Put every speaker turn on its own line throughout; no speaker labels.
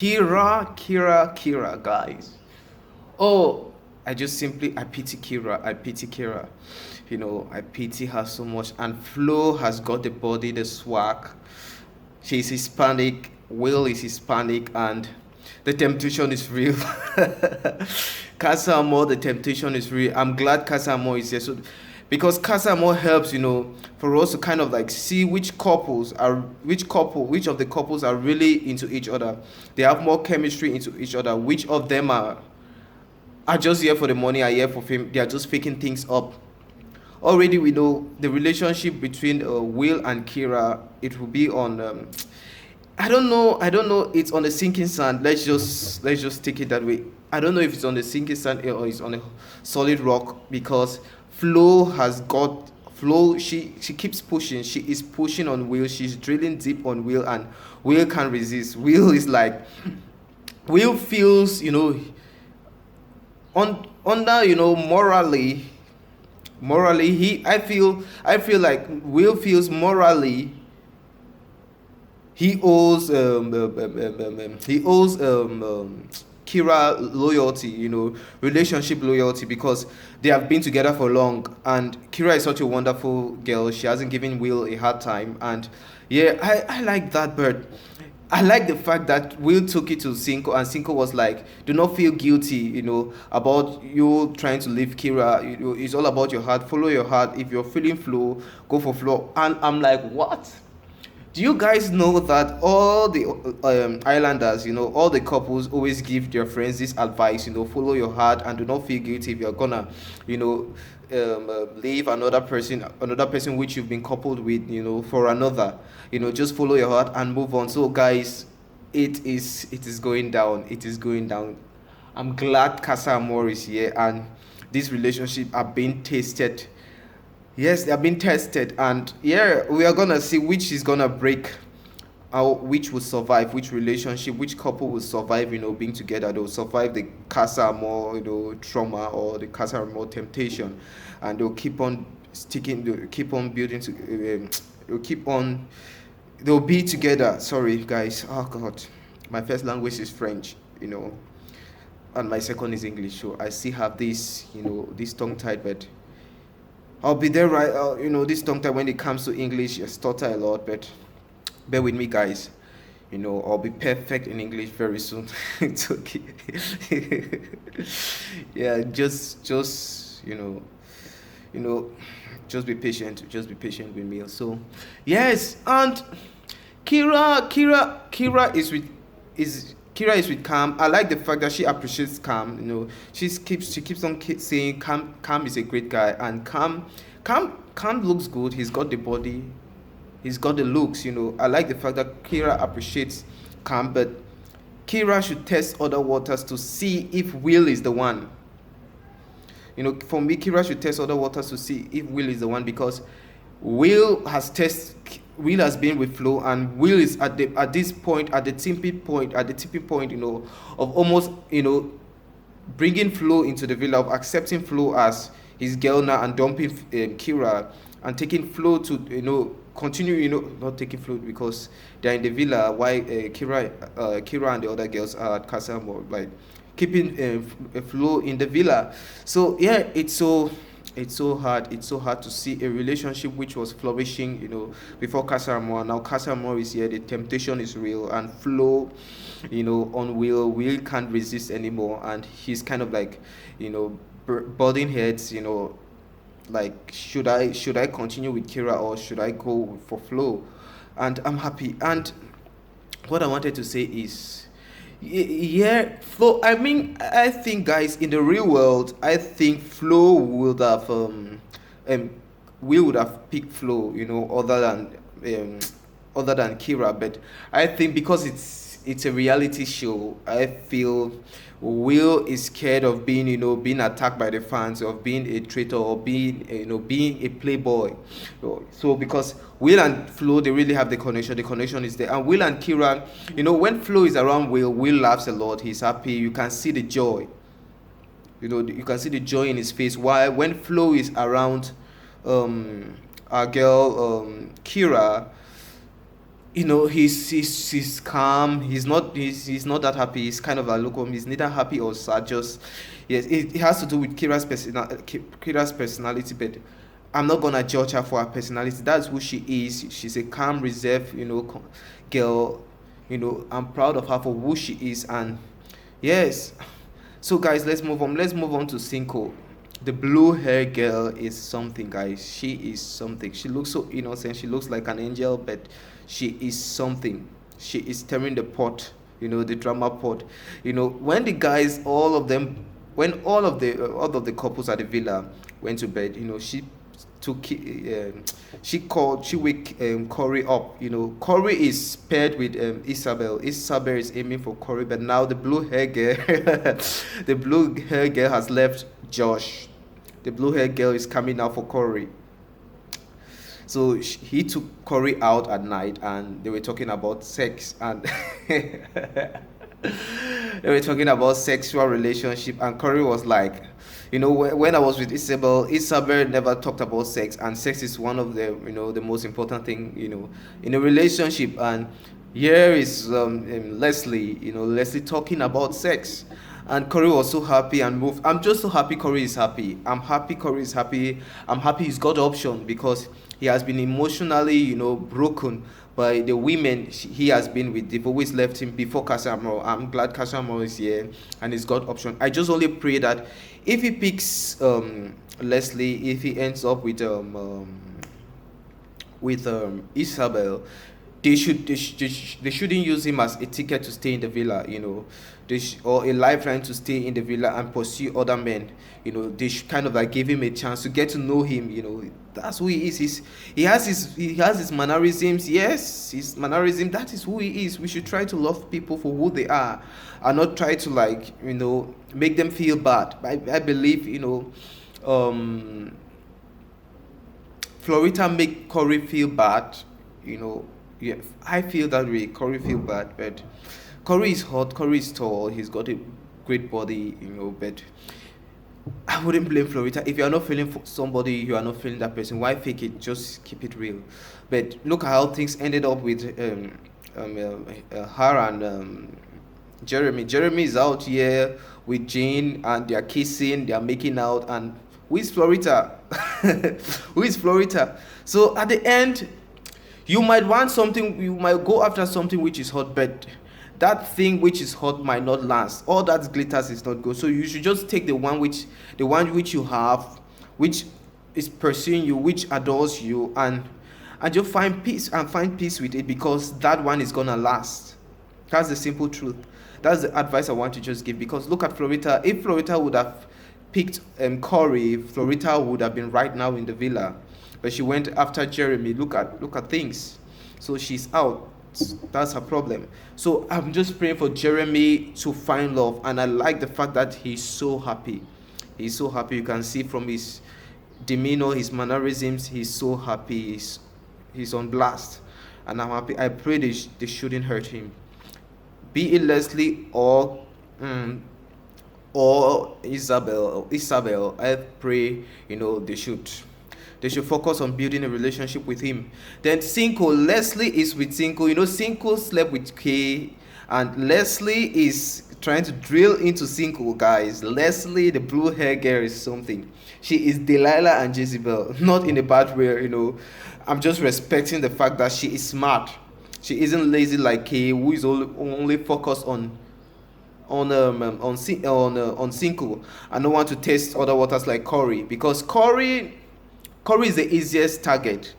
Kira, guys. Oh, I pity Kira. I pity Kira. I pity her so much. And Flo has got the body, the swag. She's Hispanic. Will is Hispanic, and the temptation is real. Casa Amor, the temptation is real. I'm glad Casa Amor is here. So, because Casa Amor helps, for us to kind of like see which of the couples are really into each other. They have more chemistry into each other. Which of them are just here for the money, are here for fame. They are just faking things up. Already we know the relationship between Will and Kira. It will be on. I don't know. I don't know. It's on the sinking sand. Let's just take it that way. I don't know if it's on the sinking sand or it's on a solid rock because Flo. She keeps pushing. She is pushing on Will. She's drilling deep on Will, and Will can't resist. Will is like Will feels under morally I feel like Will feels morally he owes Kira loyalty, relationship loyalty, because they have been together for long, and Kira is such a wonderful girl. She hasn't given Will a hard time, and yeah, I like that. But I like the fact that Will took it to Cinco, and Cinco was like, "Do not feel guilty, about you trying to leave Kira. It's all about your heart. Follow your heart. If you're feeling flow, go for flow." And I'm like, what? Do you guys know that all the islanders, all the couples always give their friends this advice, follow your heart and do not feel guilty if you're gonna, leave another person which you've been coupled with, for another, just follow your heart and move on. So, guys, it is going down. It is going down. I'm glad Casa Amor is here, and this relationship are being tasted. Yes, they have been tested, and yeah, we are gonna see which is gonna break, which will survive, which relationship, which couple will survive. Being together, they'll survive the Casa Amor, trauma, or the Casa Amor temptation, and they'll keep on sticking, they'll keep on building to, they'll keep on, they'll be together. Sorry, guys. Oh God, my first language is French, and my second is English, so I still have this tongue tied, but. I'll be there, right? This tongue time when it comes to English, I stutter a lot, but bear with me, guys. I'll be perfect in English very soon. It's okay. Yeah, just you know, just be patient. Just be patient with me. So, yes, and Kira is with Cam. I like the fact that she appreciates Cam. She keeps on saying Cam is a great guy, and Cam looks good. He's got the body, he's got the looks. I like the fact that Kira appreciates Cam, but Kira should test other waters to see if Will is the one. For me, Kira should test other waters to see if Will is the one, because Will has been with Flo, and Will is at this point, at the tipping point, of almost, bringing Flo into the villa, of accepting Flo as his girl now, and dumping Kira, and taking Flo to, continue, not taking Flo because they're in the villa, while Kira and the other girls are at Casa Amor, like keeping Flo in the villa. So yeah, it's so hard. It's so hard to see a relationship which was flourishing, before Casa Amor. Now Casa Amor is here. The temptation is real, and Flo, on Will can't resist anymore, and he's kind of like, budding heads. Like, should I continue with Kira, or should I go for Flo? And I'm happy. And what I wanted to say is, yeah, Flo. I mean, I think, guys, in the real world, I think Flo would have um we would have picked Flo, um other than Kira. But I think because it's a reality show, I feel Will is scared of being attacked by the fans, of being a traitor, or being a playboy. So because Will and Flo, they really have the connection. The connection is there, and Will and Kira, when Flo is around Will laughs a lot. He's happy. You can see the joy. You can see the joy in his face. While when Flo is around, our girl, Kira, He's calm. He's not that happy. He's kind of a lukewarm. He's neither happy or sad. Just yes, it has to do with Kira's personality. But I'm not gonna judge her for her personality. That's who she is. She's a calm, reserved, girl. I'm proud of her for who she is. And yes, so guys, let's move on. Let's move on to Cinco. The blue hair girl is something, guys. She is something. She looks so innocent. She looks like an angel, but she is something. She is stirring the pot, the drama pot. When the guys, all of them, when all of the couples at the villa went to bed, she wake Corey up. Corey is paired with Isabel. Isabel is aiming for Corey, but now the blue hair girl, the blue hair girl has left Josh. The blue hair girl is coming out for Corey. So he took Corey out at night, and they were talking about sex, and they were talking about sexual relationship, and Corey was like, when I was with Isabel never talked about sex, and sex is one of the most important thing, in a relationship. And here is Leslie, Leslie talking about sex. And Corey was so happy and moved. I'm just so happy Corey is happy. I'm happy Corey is happy. I'm happy he's got option, because he has been emotionally, broken by the women he has been with. They've always left him before Casamro. I'm glad Casamro is here and he's got option. I just only pray that if he picks Leslie, if he ends up with Isabel, they shouldn't use him as a ticket to stay in the villa, or a lifeline to stay in the villa and pursue other men. They should kind of like give him a chance to get to know him. That's who he is. He has his mannerisms. Yes, his mannerism. That is who he is. We should try to love people for who they are, and not try to like make them feel bad. I believe um Florita make Corey feel bad. Yeah, I feel that way. Corey feel bad, but Corey is hot. Corey is tall. He's got a great body. But I wouldn't blame Florita. If you are not feeling for somebody, you are not feeling that person. Why fake it? Just keep it real. But look how things ended up with her and Jeremy. Jeremy is out here with Jane, and they are kissing. They are making out. And who is Florita? Who is Florita? So at the end, you might want something, you might go after something which is hot, but that thing which is hot might not last. All that glitters is not good. So you should just take the one which you have, which is pursuing you, which adores you, and just find peace with it, because that one is gonna last. That's the simple truth. That's the advice I want to just give. Because look at Florita. If Florita would have picked Corey, Florita would have been right now in the villa. But she went after Jeremy. Look at things. So she's out. That's her problem. So I'm just praying for Jeremy to find love, and I like the fact that he's so happy. He's so happy. You can see from his demeanor, his mannerisms. He's so happy. He's on blast, and I'm happy. I pray they shouldn't hurt him. Be it Leslie mm, or Isabel. I pray they should focus on building a relationship with him. Then Cinco, Leslie is with Cinco. Cinco slept with Kay, and Leslie is trying to drill into Cinco, guys. Leslie, the blue hair girl, is something. She is Delilah and Jezebel, not in a bad way. I'm just respecting the fact that she is smart. She isn't lazy like Kay, who is only focused on Cinco, and don't want to taste other waters like Corey, because Corey is the easiest target,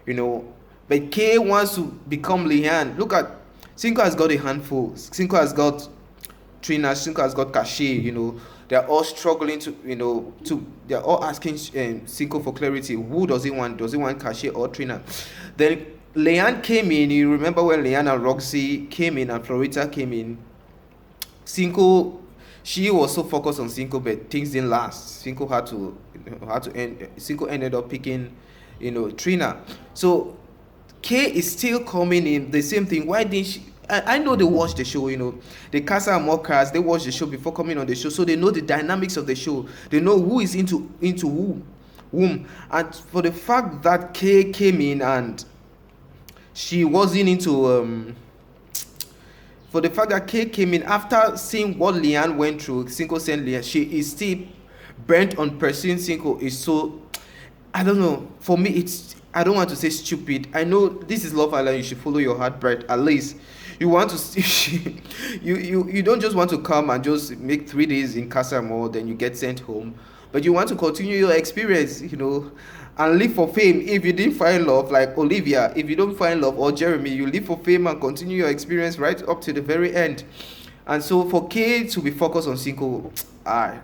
but Kay wants to become Leanne. Look at Cinco has got a handful. Cinco has got Trina. Cinco has got Kashi. They're all struggling they're all asking Cinco for clarity. Who does he want? Does he want Kashi or Trina? Then Leanne came in. You remember when Leanne and Roxy came in and Florita came in? Cinco, she was so focused on Cinco, but things didn't last. Cinco ended up picking, Trina. So Kay is still coming in. The same thing. Why didn't she? I know they watch the show. The Casa Amorcas, they watch the show before coming on the show, so they know the dynamics of the show. They know who is into whom. And for the fact that Kay came in and she wasn't into for the fact that Kay came in after seeing what Leanne went through. Cinco sent Leanne. She is still bent on pursuing Cinco. Is so, I don't know. For me, it's, I don't want to say stupid. I know this is Love Island. You should follow your heart, but at least you want to. You don't just want to come and just make 3 days in Casa More, then you get sent home, but you want to continue your experience. And live for fame. If you didn't find love, like Olivia, if you don't find love, or Jeremy, you live for fame and continue your experience right up to the very end. And so for Kay to be focused on single, I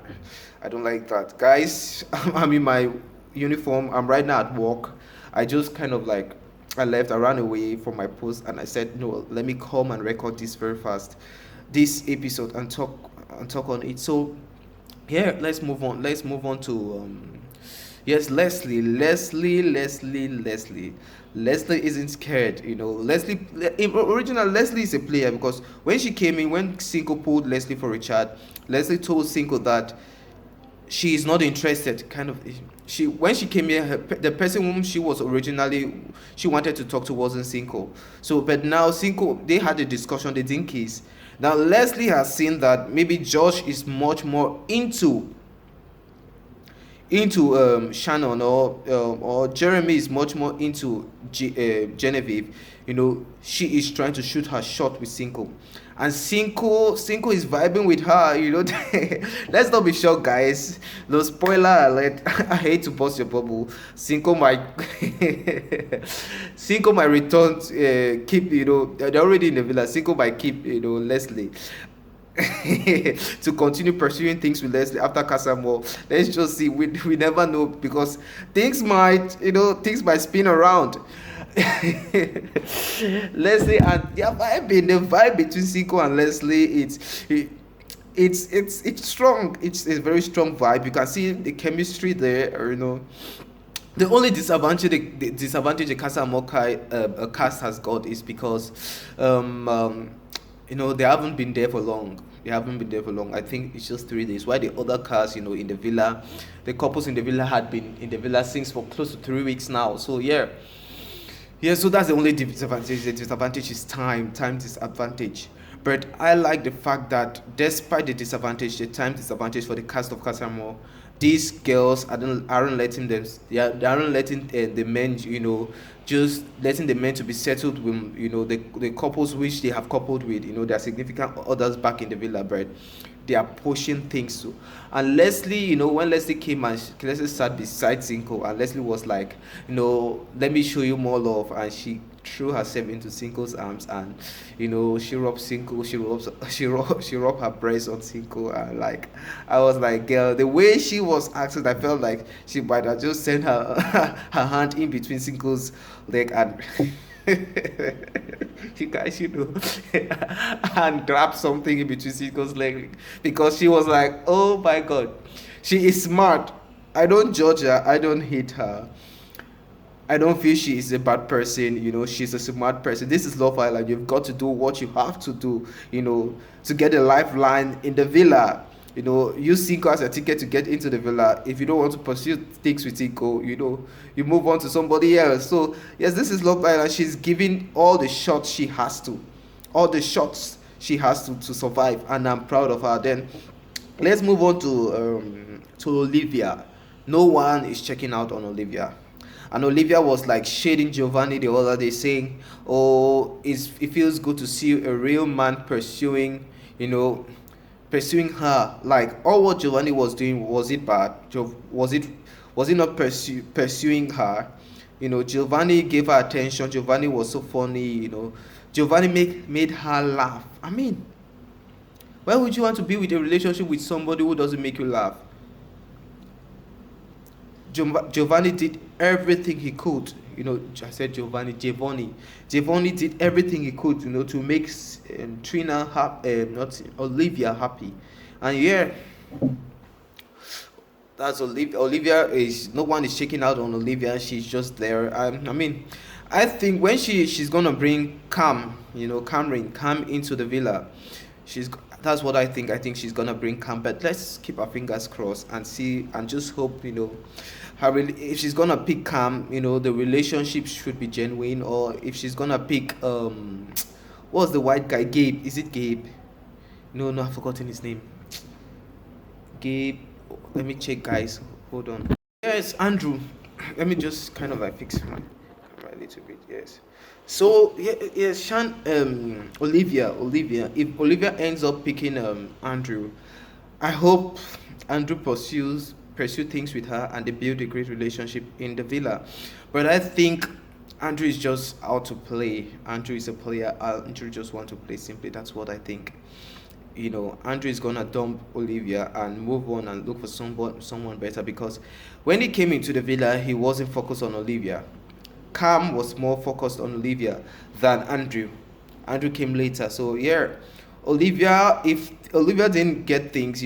don't like that, guys. I'm in my uniform. I'm right now at work. I just kind of like, I left. I ran away from my post, and I said, no, let me come and record this very fast, this episode, and talk on it. So yeah, let's move on. Let's move on to yes, Leslie isn't scared. Leslie, original Leslie is a player, because when she came in, when Cinco pulled Leslie for Richard, Leslie told Cinco that she is not interested. Kind of, she when she came here, the person whom she was originally she wanted to talk to wasn't Cinco. So, but now Cinco, they had a discussion. They didn't kiss. Now Leslie has seen that maybe Josh is much more into Shannon, or Jeremy is much more into Genevieve. She is trying to shoot her shot with Cinco, and Cinco is vibing with her. Let's not be shocked, guys. No spoiler alert. I hate to burst your bubble. Cinco might Cinco might return. Keep, they're already in the villa. Cinco might keep, Leslie. To continue pursuing things with Leslie after Casamore. Let's just see. We never know, because things might spin around. Leslie and the vibe between Cinco and Leslie, it's strong. It's a very strong vibe. You can see the chemistry there. The only disadvantage the Casa Mokai cast has got is because they haven't been there for long. I think it's just 3 days. Why the other cast, in the villa, the couples in the villa had been in the villa since for close to 3 weeks now. So yeah. Yeah, so that's the only disadvantage. The disadvantage is time disadvantage. But I like the fact that despite the disadvantage, the time disadvantage for the cast of Casamore, these girls aren't letting them. They aren't letting the men, just letting the men to be settled with, the couples which they have coupled with, their significant others back in the villa, but they are pushing things. So, and Leslie, when Leslie came, and Leslie sat beside Cinco, and Leslie was like, let me show you more love, and she threw herself into Cinco's arms, and she rubbed Cinco, she rubbed her breast on Cinco, and like, I was like, girl, the way she was acting, I felt like she might have just sent her her hand in between Cinco's leg, and you guys, and grab something in between Cinco's leg, because she was like, oh my god, she is smart. I don't judge her, I don't hate her, I don't feel she is a bad person. She's a smart person. This is Love Island. You've got to do what you have to do, to get a lifeline in the villa. Use Cinco as a ticket to get into the villa. If you don't want to pursue things with Cinco, you move on to somebody else. So, yes, this is Love Island. She's giving all the shots she has to. All the shots she has to survive. And I'm proud of her. Then, let's move on to Olivia. No one is checking out on Olivia. And Olivia was like shading Giovanni the other day, saying, "Oh, it feels good to see a real man pursuing her. Like, all what Giovanni was doing, was it bad? Was it not pursuing her? Giovanni gave her attention. Giovanni was so funny. Giovanni made her laugh. I mean, why would you want to be with a relationship with somebody who doesn't make you laugh? Giovanni did everything he could. I said Giovanni. Giovanni did everything he could, to make Trina happy, not Olivia happy. And yeah, that's Olivia. Olivia is, no one is checking out on Olivia. She's just there. I mean, I think when she's gonna bring Cameron into the villa, that's what I think. I think she's gonna bring Cam, but let's keep our fingers crossed and see, and just hope, if she's gonna pick Cam, the relationship should be genuine. Or if she's gonna pick what's the white guy, Gabe? Is it Gabe? No, no, I've forgotten his name. Gabe. Let me check, guys. Hold on. Yes, Andrew. Let me just kind of like fix my camera a little bit. Yes. So yeah, yes, Olivia. If Olivia ends up picking Andrew, I hope Andrew pursue things with her and they build a great relationship in the villa. But I think Andrew is just out to play. Andrew is a player. Andrew just want to play simply. That's what I think. Andrew is gonna dump Olivia and move on and look for someone better, because when he came into the villa, he wasn't focused on Olivia. Cam was more focused on Olivia than Andrew. Andrew came later, so yeah, Olivia. If Olivia didn't get things,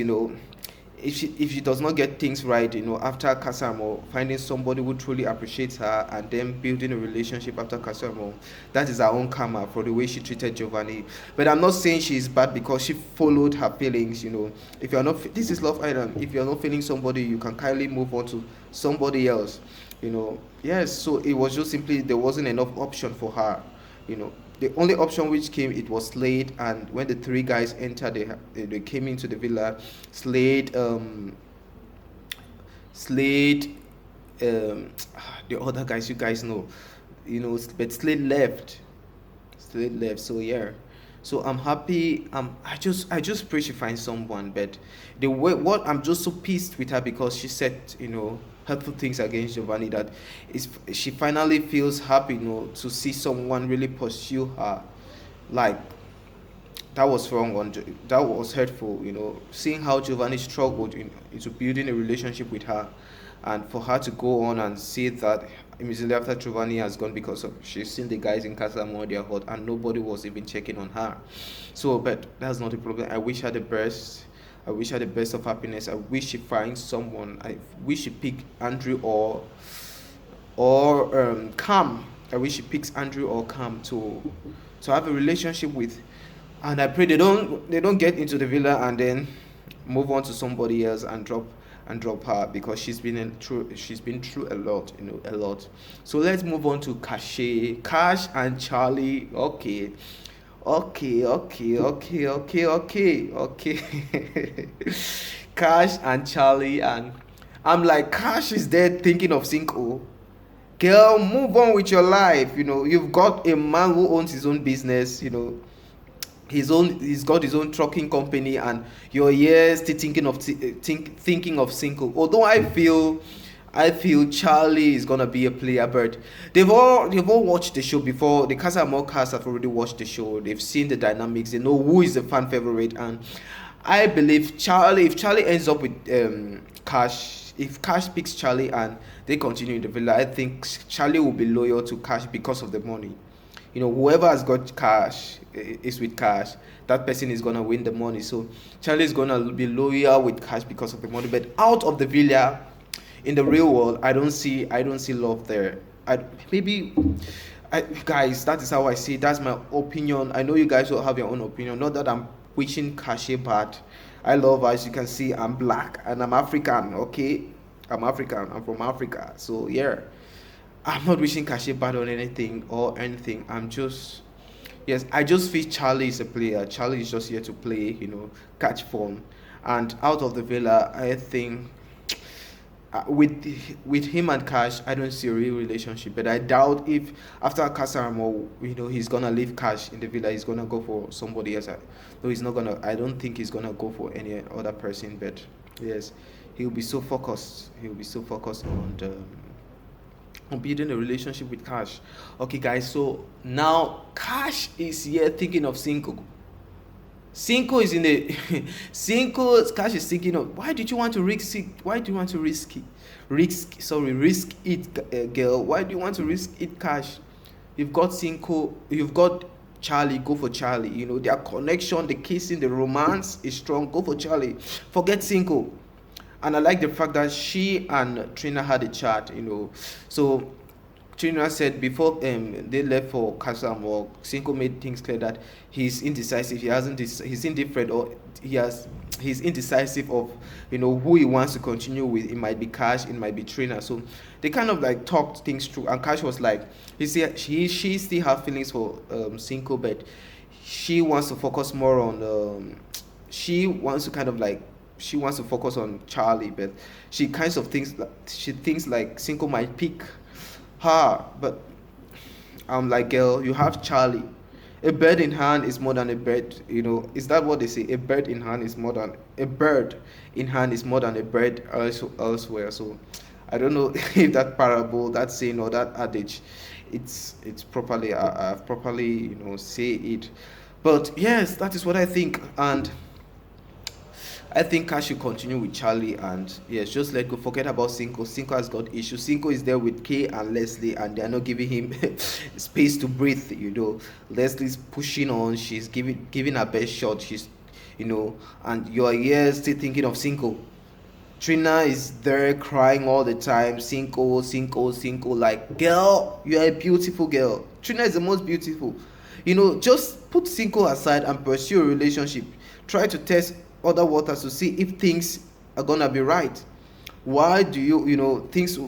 if she does not get things right, after Kasamo, finding somebody who truly appreciates her and then building a relationship after Kasamo, that is her own karma for the way she treated Giovanni. But I'm not saying she's bad because she followed her feelings. If you're not, this is Love Island. If you're not feeling somebody, you can kindly move on to somebody else. Yes. So it was just simply there wasn't enough option for her. The only option which came, it was Slade. And when the three guys entered, they came into the villa. Slade, the other guys you guys know, but Slade left. So yeah, so I'm happy. I just pray she finds someone. But the way, what I'm just so pissed with her, because she said hurtful things against Giovanni, that is, she finally feels happy to see someone really pursue her. Like, that was wrong. That was hurtful. Seeing how Giovanni struggled into building a relationship with her, and for her to go on and say that immediately after Giovanni has gone, because of she's seen the guys in Casa Amor, they're hot, and nobody was even checking on her. So, but that's not a problem. I wish her the best. I wish her the best of happiness. I wish she finds someone. I wish she pick Andrew or Cam. I wish she picks Andrew or Cam to have a relationship with, and I pray they don't get into the villa and then move on to somebody else and drop her, because she's been through a lot, a lot. So let's move on to Cash and Charlie. Okay. Okay. Cash and Charlie, and I'm like, Cash is there thinking of Cinco. Girl, move on with your life. You've got a man who owns his own business. He's got his own trucking company, and you're here still thinking of Cinco. Although I feel Charlie is gonna be a player, but they've all watched the show before. The Casa Amor cast have already watched the show. They've seen the dynamics. They know who is the fan favorite, and I believe Charlie. If Charlie ends up with Cash, if Cash picks Charlie and they continue in the villa, I think Charlie will be loyal to Cash because of the money. Whoever has got Cash is with Cash. That person is gonna win the money. So Charlie is gonna be loyal with Cash because of the money. But out of the villa, in the real world, I don't see love there. Maybe, guys, that is how I see it. That's my opinion. I know you guys will have your own opinion. Not that I'm wishing Kashe bad. I love her. As you can see, I'm black and I'm African. Okay, I'm African. I'm from Africa. So yeah, I'm not wishing Kashe bad on anything or anything. Yes, I just feel Charlie is a player. Charlie is just here to play. Catch fun. And out of the villa, I think with him and Cash, I don't see a real relationship. But I doubt if after Casaramo, he's gonna leave Cash in the villa. He's gonna go for somebody else. No, he's not gonna. I don't think he's gonna go for any other person. But yes, he'll be so focused. He'll be so focused on building a relationship with Cash. Okay, guys. So now Cash is here thinking of Cinco. Cinco is in the Cinco. Cash is thinking of, why did you want to risk it? Why do you want to risk it, girl? Why do you want to risk it, Cash? You've got Cinco, you've got Charlie. Go for Charlie. Their connection, the kissing, the romance is strong. Go for Charlie. Forget Cinco. And I like the fact that she and Trina had a chat. So Trina said before they left for Casa Amor, Cinco made things clear that he's indecisive. He's indifferent, or he has he's indecisive of who he wants to continue with. It might be Cash, it might be Trina. So they kind of like talked things through, and Cash was like, he said she still have feelings for Cinco, but she wants to focus more on she wants to kind of like she wants to focus on Charlie, but she thinks like Cinco might pick her. But I'm like, girl, you have Charlie. A bird in hand is more than a bird. Is that what they say? A bird in hand is more than a bird elsewhere. So I don't know if that parable, that saying, or that adage, it's properly, I've properly say it. But yes, that is what I think. And I think I should continue with Charlie, and yes, just let go. Forget about Cinco. Cinco has got issues. Cinco is there with Kay and Leslie, and they are not giving him space to breathe. Leslie's pushing on. She's giving her best shot. And you are here still thinking of Cinco. Trina is there crying all the time. Cinco, Cinco, Cinco. Like, girl, you are a beautiful girl. Trina is the most beautiful. Just put Cinco aside and pursue a relationship. Try to test other waters to see if things are gonna be right. Why do things